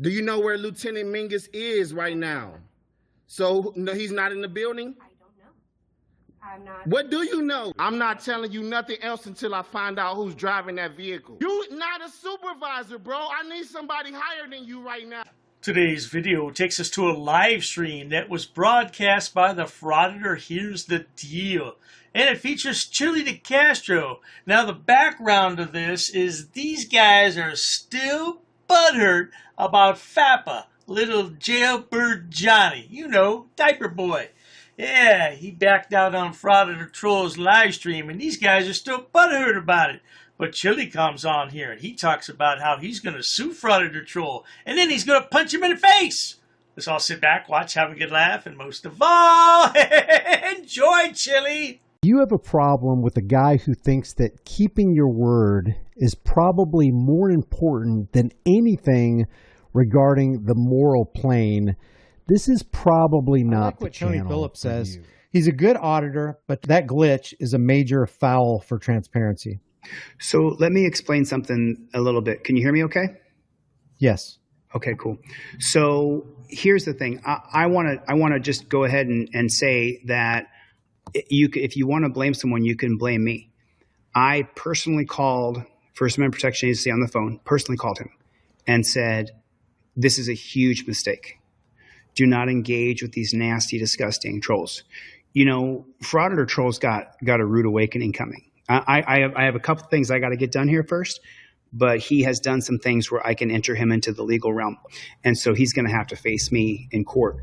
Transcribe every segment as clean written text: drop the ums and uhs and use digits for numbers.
Do you know where Lieutenant Mingus is right now? So, no, he's not in the building? I don't know. I'm not. What do you know? I'm not telling you nothing else until I find out who's driving that vehicle. You not a supervisor, bro. I need somebody higher than you right now. Today's video takes us to a live stream that was broadcast by the Frauditor. Here's the deal. And it features Chillie de Castro. Now the background of this is these guys are still butthurt about Fappa, little jailbird Johnny. You know, diaper boy. Yeah, he backed out on Frauditor Troll's live stream, and these guys are still butthurt about it. But Chillie comes on here, and he talks about how he's going to sue Frauditor Troll, and then he's going to punch him in the face. Let's all sit back, watch, have a good laugh, and most of all, enjoy, Chillie. You have a problem with a guy who thinks that keeping your word is probably more important than anything regarding the moral plane. This is probably not like what the Tony channel Phillips for says. you. He's a good auditor, but that glitch is a major foul for transparency. So let me explain something a little bit. Can you hear me okay? Yes. Okay, cool. So here's the thing. I want to just go ahead and say that if you want to blame someone, you can blame me. I personally called First Amendment Protection Agency on the phone, personally called him and said, this is a huge mistake. Do not engage with these nasty, disgusting trolls. You know, Frauditor Troll's got a rude awakening coming. I have a couple things I got to get done here first, but he has done some things where I can enter him into the legal realm. And so he's going to have to face me in court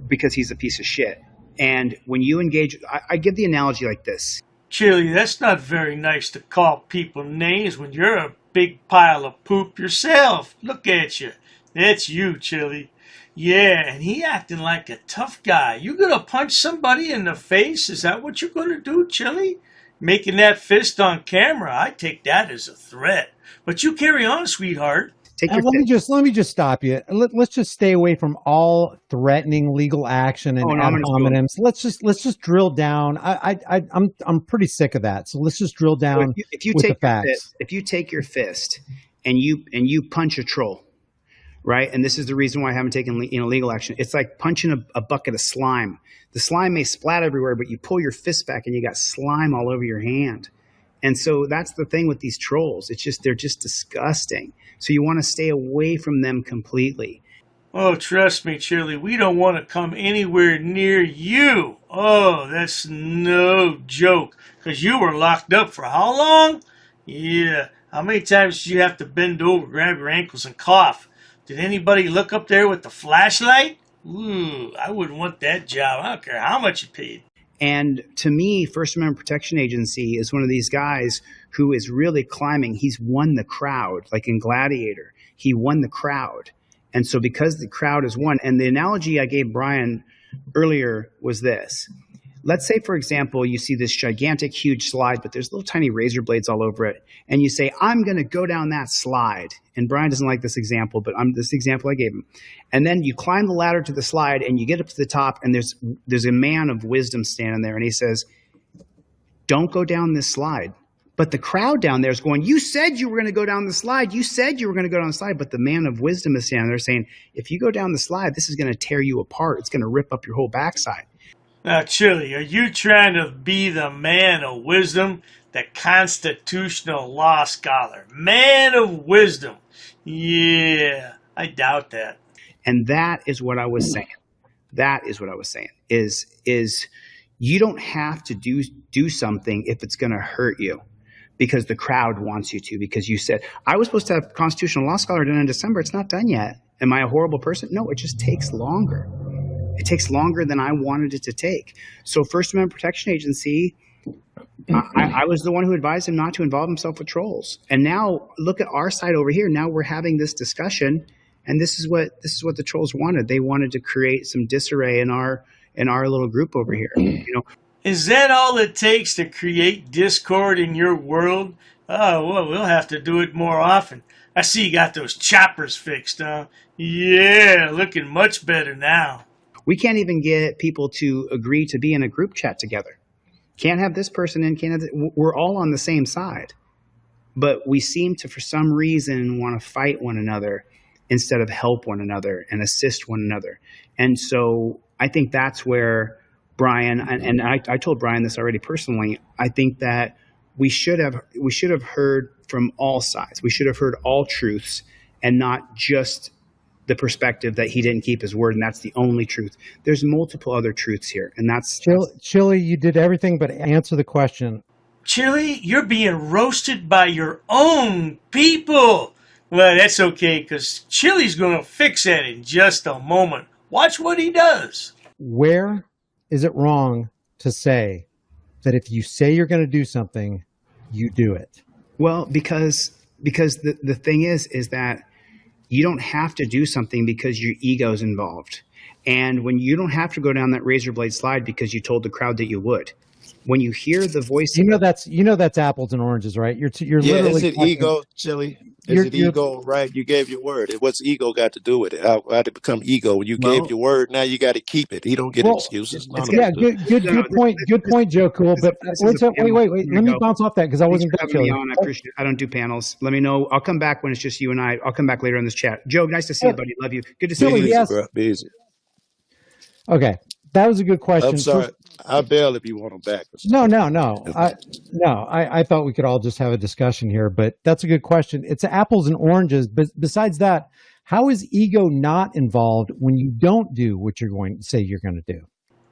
because he's a piece of shit. And when you engage, I give the analogy like this. Chillie, that's not very nice to call people names when you're a big pile of poop yourself. Look at you. That's you, Chillie. Yeah, and he acting like a tough guy. You gonna punch somebody in the face? Is that what you're gonna do, Chillie? Making that fist on camera, I take that as a threat. But you carry on, sweetheart. Let me just stop you. Let's just stay away from all threatening legal action and ad hominems. Let's just drill down. I'm pretty sick of that. So let's just drill down with the facts. If you take your fist and you punch a troll, right? And this is the reason why I haven't taken legal action. It's like punching a bucket of slime. The slime may splat everywhere, but you pull your fist back and you got slime all over your hand. And so that's the thing with these trolls. They're just disgusting. So you want to stay away from them completely. Oh, trust me, Chillie, we don't want to come anywhere near you. Oh, that's no joke. Because you were locked up for how long? Yeah. How many times did you have to bend over, grab your ankles, and cough? Did anybody look up there with the flashlight? Ooh, I wouldn't want that job. I don't care how much you paid. And to me, First Amendment Protection Agency is one of these guys who is really climbing. He's won the crowd, like in Gladiator. He won the crowd. And so because the crowd has won, and the analogy I gave Brian earlier was this. Let's say, for example, you see this gigantic, huge slide, but there's little tiny razor blades all over it. And you say, I'm going to go down that slide. And Brian doesn't like this example, but this example I gave him. And then you climb the ladder to the slide and you get up to the top and there's a man of wisdom standing there. And he says, don't go down this slide. But the crowd down there is going, you said you were going to go down the slide. You said you were going to go down the slide. But the man of wisdom is standing there saying, if you go down the slide, this is going to tear you apart. It's going to rip up your whole backside. Now, Chillie, are you trying to be the man of wisdom, the constitutional law scholar? Man of wisdom. Yeah, I doubt that. And that is what I was saying. That is what I was saying, is you don't have to do something if it's going to hurt you because the crowd wants you to, because you said, I was supposed to have constitutional law scholar done in December. It's not done yet. Am I a horrible person? No, it just takes longer. It takes longer than I wanted it to take. So First Amendment Protection Agency, I was the one who advised him not to involve himself with trolls. And now look at our side over here. Now we're having this discussion, and this is what the trolls wanted. They wanted to create some disarray in our little group over here. You know, is that all it takes to create discord in your world? Oh, well, we'll have to do it more often. I see you got those choppers fixed, huh? Yeah, looking much better now. We can't even get people to agree to be in a group chat together. Can't have this person in, can't have this. We're all on the same side. But we seem to, for some reason, want to fight one another. instead of help one another and assist one another. And so I think that's where Brian, and I told Brian this already personally, I think that we should have heard from all sides. We should have heard all truths and not just the perspective that he didn't keep his word and that's the only truth. There's multiple other truths here, and that's Chillie, you did everything but answer the question. Chillie, you're being roasted by your own people. Well, that's okay, because Chillie's going to fix that in just a moment. Watch what he does. Where is it wrong to say that if you say you're going to do something, you do it? Well, because the thing is that you don't have to do something because your ego's involved. And when you don't have to go down that razor blade slide because you told the crowd that you would. When you hear the voice, that's apples and oranges, right? You're literally is it ego, Chillie? Is it ego, right? You gave your word. What's ego got to do with it? How did it become ego? When you gave your word, now you got to keep it. He don't get excuses. Good point, Joe. Cool, but wait. Let me bounce off that because I wasn't done. I appreciate it. I don't do panels. Let me know. I'll come back when it's just you and I. I'll come back later on this chat. Joe, nice to see you, buddy. Love you. Good to see you. Yes. Easy. Okay, that was a good question. I'm sorry. I'll bail if you want them back. No. I thought we could all just have a discussion here, but that's a good question. It's apples and oranges. But besides that, how is ego not involved when you don't do what you're going to say you're going to do?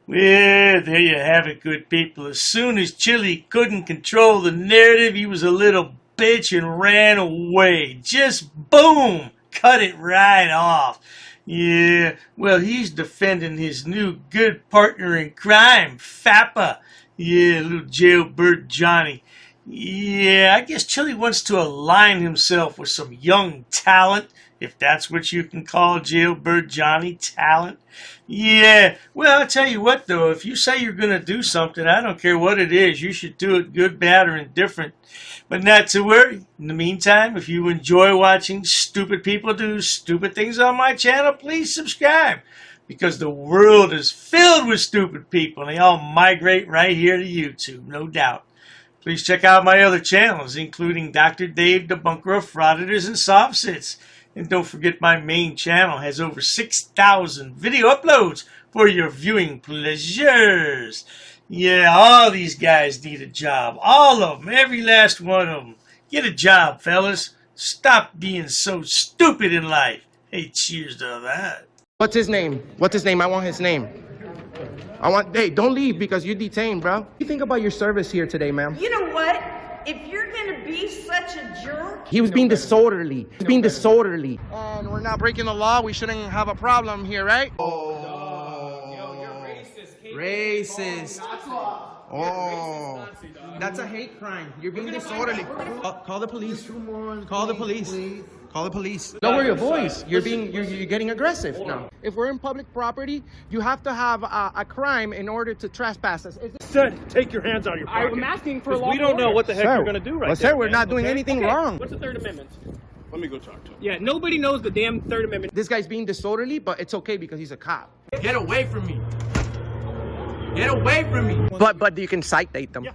Well, there you have it, good people. As soon as Chillie couldn't control the narrative, he was a little bitch and ran away. Just boom, cut it right off. Yeah, well, he's defending his new good partner in crime, Fappa. Yeah, little jailbird Johnny. Yeah, I guess Chillie wants to align himself with some young talent, if that's what you can call jailbird Johnny talent. Yeah, well, I'll tell you what, though, if you say you're going to do something, I don't care what it is, you should do it good, bad, or indifferent. But not to worry. In the meantime, if you enjoy watching stupid people do stupid things on my channel, please subscribe. Because the world is filled with stupid people, and they all migrate right here to YouTube, no doubt. Please check out my other channels, including Dr. Dave, Debunker of Frauditors and Soft Sits. And don't forget my main channel has over 6,000 video uploads for your viewing pleasures. Yeah, all these guys need a job. All of them. Every last one of them. Get a job, fellas. Stop being so stupid in life. Hey, cheers to that. What's his name? What's his name? I want his name. Hey, don't leave because you're detained, bro. What do you think about your service here today, ma'am? You know what? If you're gonna be such a jerk... He was being disorderly. He was being disorderly. And we're not breaking the law. We shouldn't have a problem here, right? Racist. Oh, that's a hate crime. You're being disorderly. Call the police. Call the police. Call the police. Lower your voice. You're getting aggressive now. If we're in public property, you have to have a crime in order to trespass us. Sir, take your hands out of your pocket. I'm asking for law. We don't know what the heck you're going to do right now. Sir, we're not doing anything wrong. What's the Third Amendment? Let me go talk to him. Yeah, nobody knows the damn Third Amendment. This guy's being disorderly, but it's okay because he's a cop. Get away from me. Get away from me. But you can citate them. Yeah.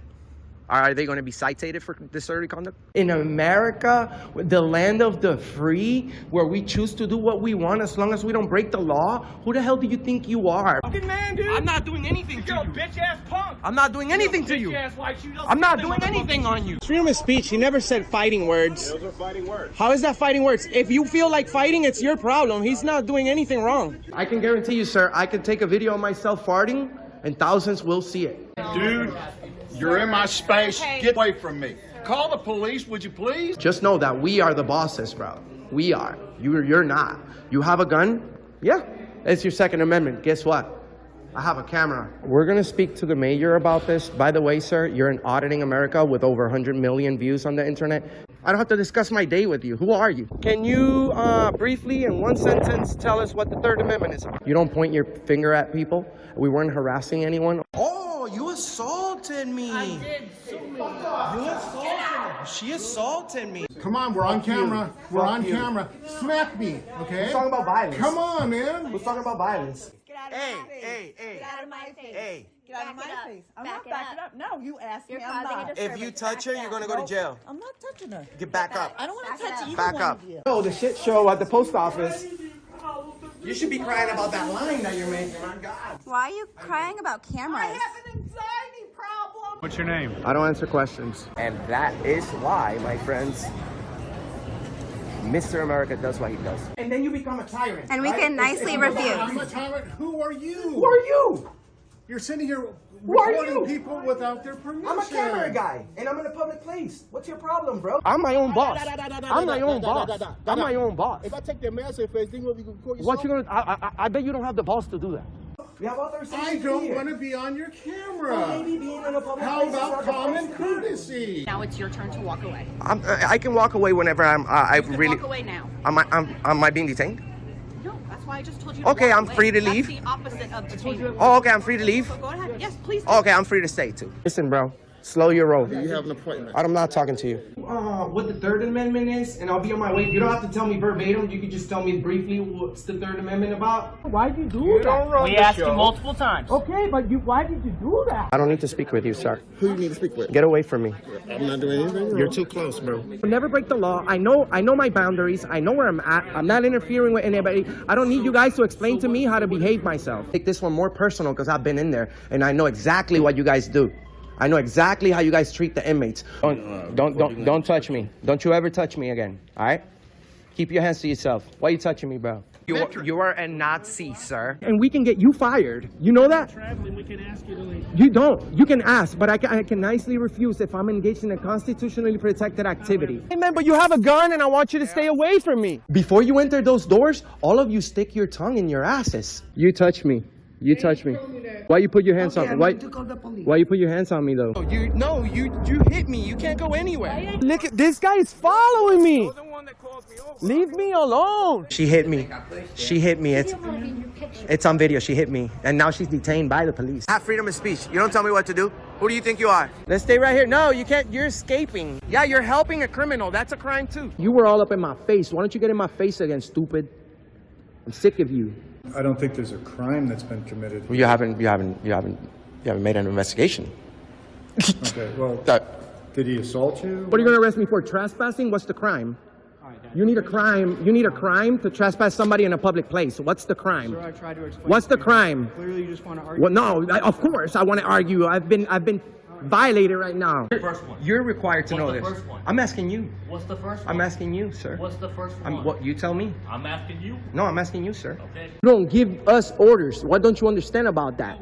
Are they going to be cited for disorderly conduct? In America, the land of the free, where we choose to do what we want as long as we don't break the law, who the hell do you think you are? Fucking man, dude. I'm not doing anything to You're a you. bitch-ass punk. I'm not doing anything to you. I'm not doing anything on you. Freedom of speech, he never said fighting words. Those are fighting words. How is that fighting words? If you feel like fighting, it's your problem. He's not doing anything wrong. I can guarantee you, sir, I can take a video of myself farting and thousands will see it. Dude, you're in my space. Get away from me. Call the police, would you please? Just know that we are the bosses, bro. We are. You're not. You have a gun? Yeah. It's your Second Amendment. Guess what? I have a camera. We're going to speak to the mayor about this. By the way, sir, you're in Auditing America with over 100 million views on the internet. I don't have to discuss my day with you. Who are you? Can you briefly, in one sentence, tell us what the Third Amendment is about? You don't point your finger at people. We weren't harassing anyone. Oh, you assaulted me. I did. You assaulted me. She assaulted me. Come on, we're on camera. We're on camera. Smack me, okay? We're talking about violence. Come on, man. We're talking about violence. out of my face. Get out of my face. Hey. Get out of my face. I'm not Back it backing up. up. No, you asked me. You're I'm causing a not. disturbance. If you touch her, Back you're gonna up. go to jail. I'm not touching her. Get back up. I don't want to Back touch up. either Back one up. of you. Oh, the shit show at the post office. You should be crying about that line that you're making. My God. Why are you crying about cameras? I have an anxiety problem. What's your name? I don't answer questions. And that is why, my friends, Mr. America does what he does. And then you become a tyrant. And we can nicely refuse. I'm a tyrant. Who are you? Who are you? You're sitting here Who are recording you? people without their permission. I'm a camera guy, and I'm in a public place. What's your problem, bro? I'm my own boss. I'm my own boss. I'm my own boss. If I take the mask off, think what we can record What you gonna? I bet you don't have the balls to do that. We have authorization. I don't here. want to be on your camera. Well, maybe being in a public How place is about not the common best. courtesy? Now it's your turn to walk away. I can walk away whenever I really. Walk away now. Am I being detained? No, that's why I just told you to Okay, walk I'm away. free to leave. That's the opposite of detainment. Oh, okay, I'm free to leave. So go ahead. Yes, please. Okay, I'm free to stay too. Listen, bro, slow your roll. You have an appointment. I'm not talking to you. What the Third Amendment is, and I'll be on my way. You don't have to tell me verbatim. You can just tell me briefly what's the Third Amendment about. Why'd you do that? We asked you multiple times. Okay, but why did you do that? I don't need to speak with you, sir. Who you need to speak with? Get away from me. I'm not doing anything wrong. You're too close, bro. Never break the law. I know my boundaries. I know where I'm at. I'm not interfering with anybody. I don't need you guys to explain to me how to behave myself. Take this one more personal because I've been in there and I know exactly what you guys do. I know exactly how you guys treat the inmates. Don't touch me. Don't you ever touch me again. All right? Keep your hands to yourself. Why are you touching me, bro? You are a Nazi, sir. And we can get you fired. You know that? Traveling, we can ask you to leave. You don't. You can ask, but I can nicely refuse if I'm engaged in a constitutionally protected activity. Hey, man, but you have a gun and I want you to stay away from me. Before you enter those doors, all of you stick your tongue in your asses. You touch me. You touch me. Why you put your hands on me? Why you put your hands on me though? You hit me. You can't go anywhere. Look at this guy is following me. Leave me alone. She hit me. She hit me. It's on video. She hit me, and now she's detained by the police. I have freedom of speech. You don't tell me what to do. Who do you think you are? Let's stay right here. No, you can't. You're escaping. Yeah, you're helping a criminal. That's a crime too. You were all up in my face. Why don't you get in my face again, stupid? I'm sick of you. I don't think there's a crime that's been committed. You haven't made an investigation. Okay, well, did he assault you? What are you going to arrest me for? Trespassing? What's the crime? You need a crime to trespass somebody in a public place. What's the crime? Sir, I tried to explain. What's the crime? Clearly, you just want to argue. Well, no, of course I want to argue. I've been violated right now. First one. You're required to know What's this. the first one? I'm asking you. What's the first one? I'm asking you, sir. What's the first one? What you tell me? I'm asking you. No, I'm asking you, sir. Okay. You don't give us orders. What don't you understand about that?